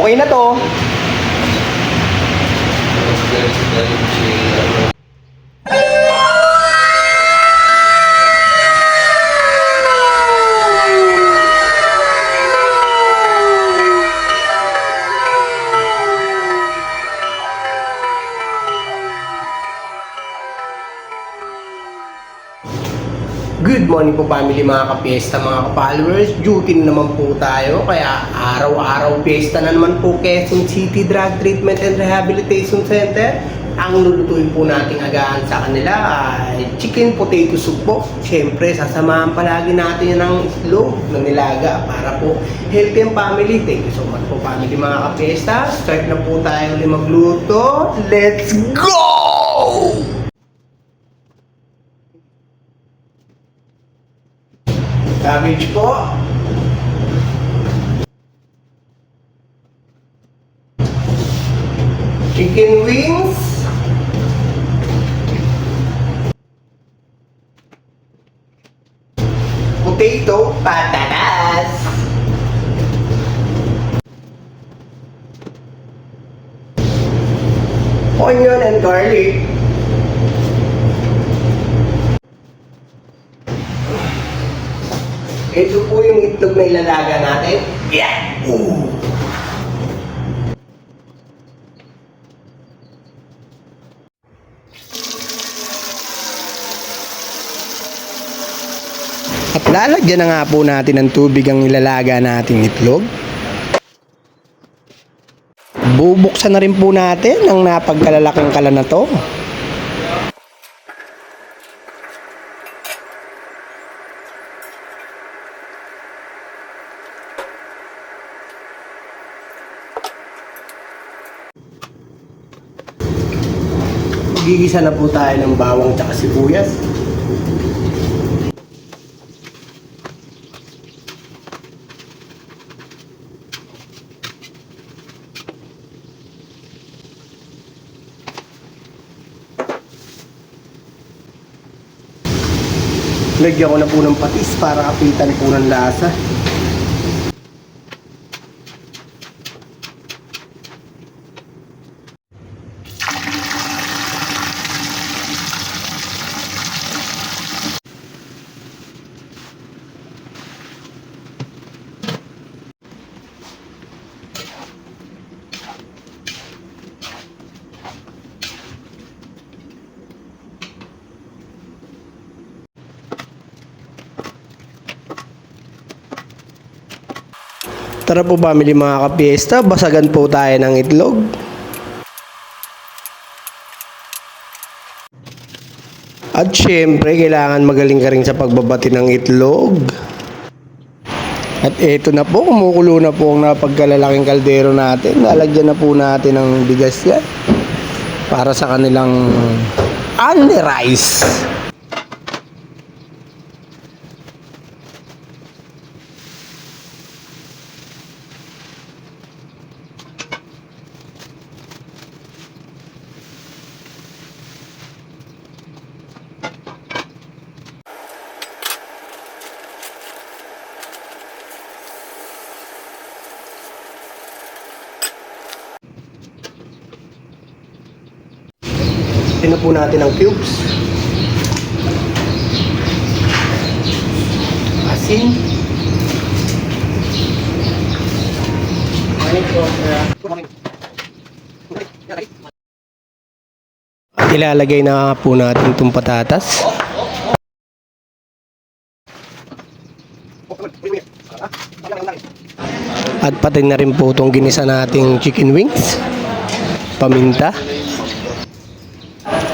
Okay na to. Good morning po family, mga ka-fiesta, mga ka-followers. Duty na naman po tayo, kaya araw-araw fiesta na naman po Quezon City Drug Treatment and Rehabilitation Center. Ang lulutuin po nating agahan sa kanila ay chicken potato soup po. Siyempre, sasamahan palagi natin yan ng itlog na nilaga para po healthy ang family. Thank you so much po family, mga ka-fiesta. Start na po tayo ulit magluto. Let's go! Cabbage po. Chicken wings. Potato patatas. Onion and garlic. Ito po yung itlog na ilalaga natin. Yeah! Ooh. At lalagyan na nga po natin ng tubig ang ilalaga nating itlog. Bubuksan na rin po natin ang napagkalalaking kalan na to. Gigisa na po tayo ng bawang at sibuyas. Lagyan ko na po ng patis para kapitan po ng lasa. Tara po family, mga ka-fiesta, basagan po tayo ng itlog. At syempre, kailangan magaling ka rin sa pagbabati ng itlog. At eto na po, kumukulo na po ang napagkalalaking kaldero natin. Lalagyan na po natin ng bigas yan para sa kanilang only rice. Ito po natin ang cubes. Asin. At ilalagay na po natin itong patatas. At pati na rin po itong ginisa nating chicken wings. Paminta.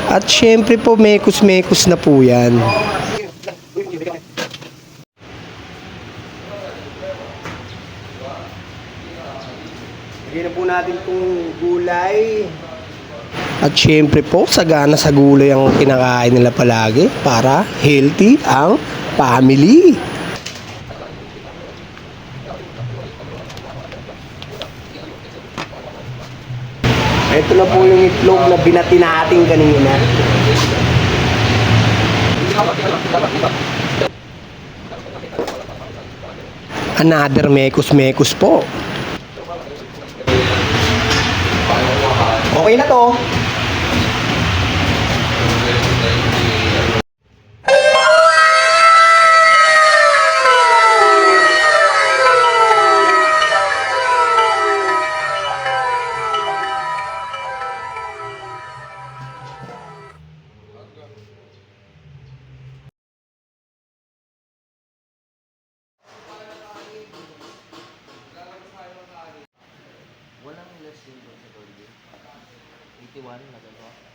At syempre po, mekos-mekos na po yan. Lagyan na po natin itong gulay. At syempre po, sagana sa gulay ang kinakain nila palagi para healthy ang family. Ito na po yung itlog na binati natin kanina. Another mekos-mekos po. Okay na to. Walang less yun doon sa Dolby. 81 na gano'n.